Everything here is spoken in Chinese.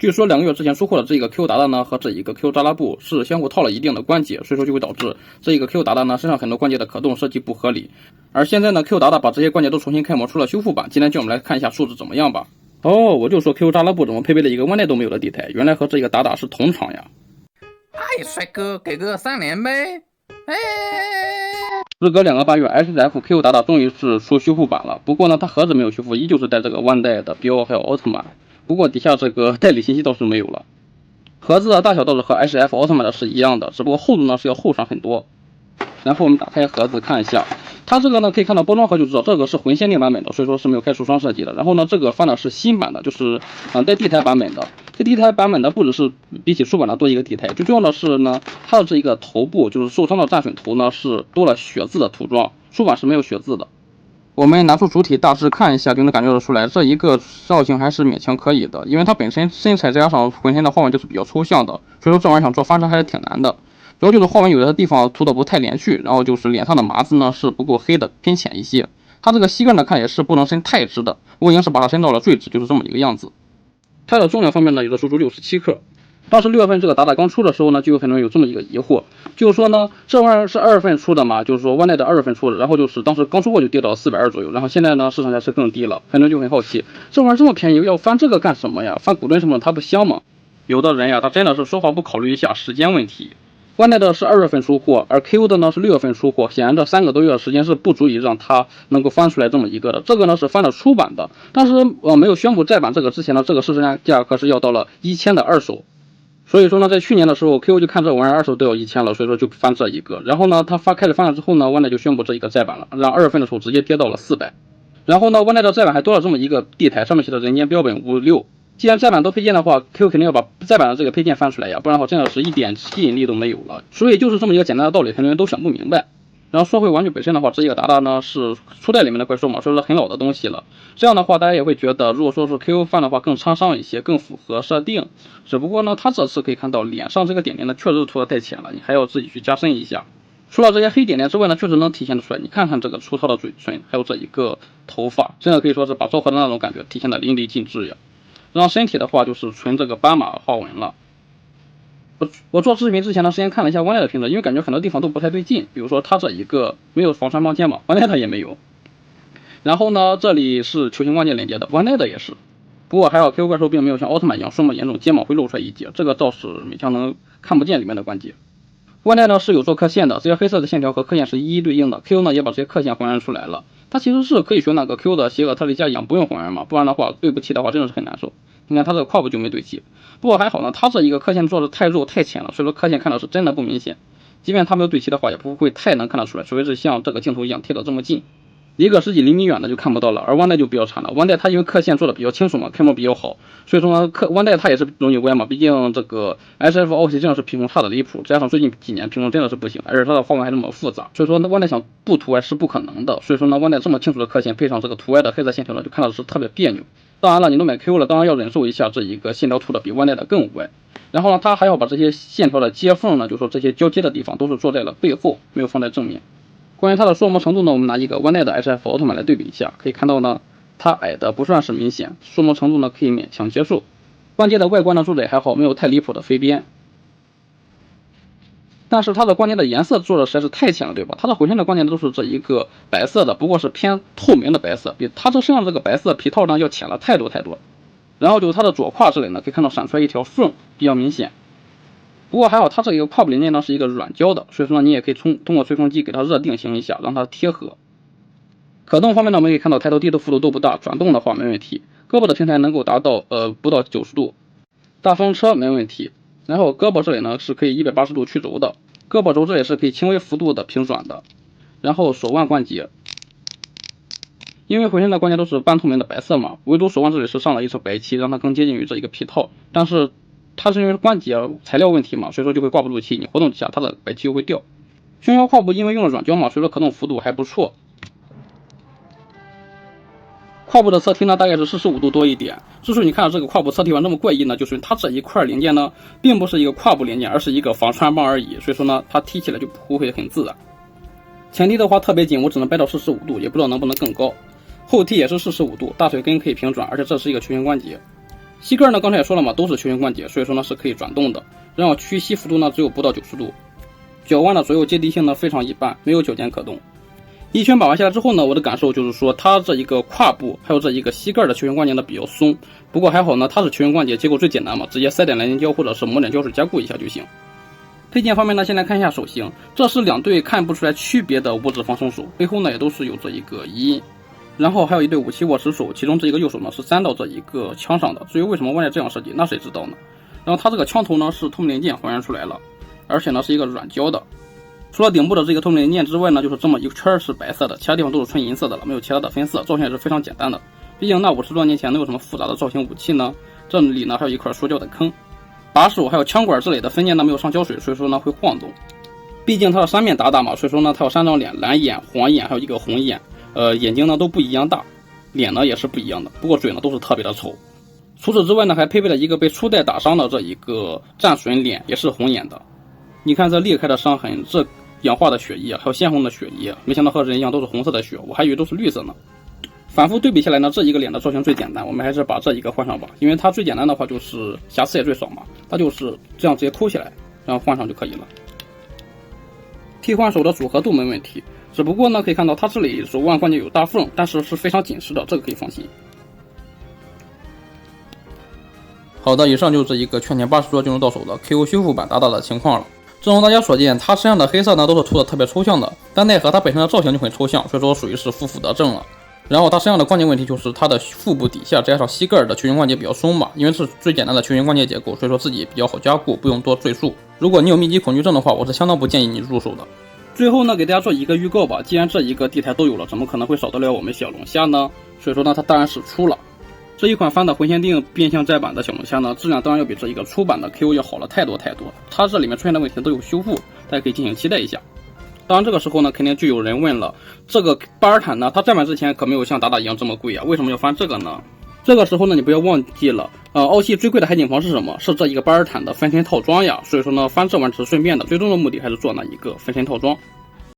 据说2个月之前出货的这个 Q 达达呢和这一个 Q 扎拉布是相互套了一定的关节，所以说就会导致这一个 Q 达达呢身上很多关节的可动设计不合理。而现在呢 Q 达达把这些关节都重新开模出了修复版，今天就我们来看一下数字怎么样吧。我就说 Q 扎拉布怎么配备了一个弯带都没有的地台，原来和这个达达是同厂呀。嗨，帅哥，给个3连呗！时隔2个8月 ，SFF Q 达达终于是出修复版了。不过呢，它盒子没有修复，依旧是带这个弯带的标还有奥特曼。不过底下这个代理信息倒是没有了。盒子的大小倒是和 SF 奥特曼的是一样的，只不过厚度呢是要厚上很多。然后我们打开盒子看一下，它这个呢可以看到包装盒就知道这个是魂限定版本的，所以说是没有开橱窗设计的。然后呢，这个放的是新版的，就是带地台版本的。这地台版本的不只是比起书版的多一个地台，最重要的是呢，它的这一个头部就是受伤的战损头呢是多了血字的涂装，书版是没有血字的。我们拿出主体大致看一下，就能感觉得出来，这一个造型还是勉强可以的，因为它本身身材再加上浑身的花纹就是比较抽象的，所以说这玩意儿想做翻车还是挺难的。主要就是花纹有的地方涂的不太连续，然后就是脸上的麻子呢是不够黑的，偏浅一些。它这个膝盖呢看也是不能伸太直的，我已经是把它伸到了最直，就是这么一个样子。它的重量方面呢有的足足67克。当时6月份这个达达刚出的时候呢，就有很多人有这么一个疑惑，就是说呢，这玩意儿是2月份出的嘛，就是说弯带的2月份出的，然后就是当时刚出货就跌到420左右，然后现在呢市场价是更低了，很多人就很好奇，这玩意儿这么便宜，要翻这个干什么呀？翻古盾什么的它不香吗？有的人呀，他真的是说话不考虑一下时间问题。弯带的是2月份出货，而 Q 的呢是6月份出货，显然这3个多月的时间是不足以让它能够翻出来这么一个的。这个呢是翻了出版的，但是没有宣布再版这个之前呢，这个市场价格是要到了1000的二手。所以说呢，在去年的时候 ，Q 就看这玩意儿二手都要1000了，所以说就翻这一个。然后呢，它开始翻了之后呢，弯带就宣布这一个再版了，让2月份的时候直接跌到了400。然后呢，弯带的再版还多了这么一个地台，上面写的人间标本56。既然再版多配件的话 ，Q 肯定要把再版的这个配件翻出来呀，不然的话真的是一点吸引力都没有了。所以就是这么一个简单的道理，很多人都想不明白。然后说回玩具本身的话，这一个达达呢是初代里面的怪兽嘛，所以说很老的东西了。这样的话，大家也会觉得，如果说是 Q 翻的话，更沧桑一些，更符合设定。只不过呢，它这次可以看到脸上这个点点呢，确实涂的太浅了，你还要自己去加深一下。除了这些黑点点之外呢，确实能体现得出来。你看看这个粗糙的嘴唇，还有这一个头发，真的可以说是把昭和的那种感觉体现的淋漓尽致呀。然后身体的话，就是纯这个斑马花纹了。我做视频之前呢，先看了一下弯带的评测，因为感觉很多地方都不太对劲，比如说它这一个没有防穿帮肩膀，弯带的也没有。然后呢，这里是球形关节连接的，弯带的也是。不过还好 Q 怪兽并没有像奥特曼一样数目严重，肩膀会露出来一截，这个倒是勉强能看不见里面的关节。弯带呢是有做刻线的，这些黑色的线条和刻线是一一对应的。Q 呢也把这些刻线还原出来了，它其实是可以学那个 Q 的邪恶特利迦一样，不用还原嘛，不然的话对不齐的话真的是很难受。你看它这个胯部就没对齐，不过还好呢，它这一个刻线做的太肉太浅了，所以说刻线看到是真的不明显。即便它没有对齐的话，也不会太能看得出来，除非是像这个镜头一样贴到这么近。一个10几厘米远的就看不到了，而弯带就比较差了。弯带它因为刻线做的比较清楚嘛，开模比较好，所以说呢，弯带它也是容易歪嘛。毕竟这个 SF 奥奇真的是屏幕差的离谱，加上最近几年屏幕真的是不行，而且它的花纹还这么复杂，所以说呢，弯带想不涂歪是不可能的。所以说呢，弯带这么清楚的刻线配上这个涂歪的黑色线条呢，就看到的是特别别扭。当然了，你都买 Q 了，当然要忍受一下这一个线条涂的比弯带的更歪。然后呢，它还要把这些线条的接缝呢，就是说这些交接的地方都是做在了背后，没有放在正面。关于它的缩模程度呢，我们拿一个弯带的 SF 奥特曼来对比一下，可以看到呢，它矮的不算是明显，缩模程度呢可以勉强接受。关节的外观呢做的也还好，没有太离谱的飞边。但是它的关节的颜色做的实在是太浅了，对吧？它的浑身的关节都是这一个白色的，不过是偏透明的白色，比它这身上这个白色皮套呢要浅了太多太多。然后就是它的左胯这里呢，可以看到闪出来一条缝，比较明显。不过还好，它这一个胯部零件呢是一个软胶的，所以说呢，你也可以通过吹风机给它热定型一下，让它贴合。可动方面呢，我们可以看到抬头低头幅度都不大，转动的话没问题。胳膊的平台能够达到不到90度，大风车没问题。然后胳膊这里呢是可以180度曲轴的，胳膊轴这里是可以轻微幅度的平转的。然后手腕关节，因为浑身的关节都是半透明的白色嘛，唯独手腕这里是上了一层白漆，让它更接近于这一个皮套，但是它是因为关节材料问题嘛，所以说就会挂不住漆，你活动几下它的白漆就会掉。胸腰胯部因为用了软胶嘛，所以说可动幅度还不错。胯部的侧踢呢大概是45度多一点。之所以你看到这个胯部侧踢完这么怪异呢，就是它这一块零件呢并不是一个胯部零件，而是一个防穿帮而已，所以说呢它踢起来就不会很自然。前踢的话特别紧，我只能掰到45度，也不知道能不能更高。后踢也是45度，大腿根可以平转，而且这是一个球形关节。膝盖呢，刚才也说了嘛，都是球形关节，所以说呢是可以转动的。然后屈膝幅度呢只有不到90度，脚腕的左右接地性呢非常一般，没有脚尖可动。一圈把玩下来之后呢，我的感受就是说，它这一个胯部还有这一个膝盖的球形关节呢比较松，不过还好呢，它是球形关节，结构最简单嘛，直接塞点蓝凝胶或者是抹点胶水加固一下就行。配件方面呢，先来看一下手型，这是2对看不出来区别的五指防身手，背后呢也都是有这一个一印，然后还有一对武器握持手，其中这一个右手呢是粘到这一个枪上的，至于为什么外带这样设计，那谁知道呢？然后它这个枪头呢是透明零件还原出来了，而且呢是一个软胶的。除了顶部的这个透明零件之外呢，就是这么一圈是白色的，其他地方都是纯银色的了，没有其他的分色，造型也是非常简单的。毕竟那50多年前能有什么复杂的造型武器呢？这里呢还有一块塑胶的坑，把手还有枪管之类的分件呢没有上胶水，所以说呢会晃动。毕竟它的3面打打嘛，所以说呢它有3张脸，蓝眼、黄眼还有一个红眼，眼睛呢都不一样大，脸呢也是不一样的，不过嘴呢都是特别的丑。除此之外呢，还配备了一个被初代打伤的这一个战损脸，也是红眼的。你看这裂开的伤痕，这氧化的血液，还有鲜红的血液，没想到和人一样都是红色的血，我还以为都是绿色呢。反复对比下来呢，这一个脸的造型最简单，我们还是把这一个换上吧，因为它最简单的话就是瑕疵也最少嘛，它就是这样直接抠起来，然后换上就可以了。替换手的组合度没问题，只不过呢可以看到它这里手腕关节有大缝，但是是非常紧实的，这个可以放心。好的，以上就是这一个全天80多进入到手的 KO 修复版打打的情况了。正如大家所见，它身上的黑色呢都是涂的特别抽象的，但奈何它本身的造型就很抽象，所以说属于是负负得正了。然后它身上的关键问题就是它的腹部底下加上膝盖的球形关节比较松嘛，因为是最简单的球形关节结构，所以说自己比较好加固，不用多赘述。如果你有密集恐惧症的话，我是相当不建议你入手的。最后呢，给大家做一个预告吧，既然这一个地台都有了，怎么可能会少得了我们小龙虾呢？所以说呢，它当然是出了。这一款翻的魂限定变相摘版的小龙虾呢，质量当然要比这一个出版的 KO 要好了太多太多。它这里面出现的问题都有修复，大家可以进行期待一下。当然这个时候呢，肯定就有人问了，这个巴尔坦呢，它摘版之前可没有像达达一样这么贵啊，为什么要翻这个呢？这个时候呢，你不要忘记了，澳系最贵的海景房是什么？是这一个巴尔坦的分身套装呀。所以说呢，翻这玩意只是顺便的，最终的目的还是做那一个分身套装。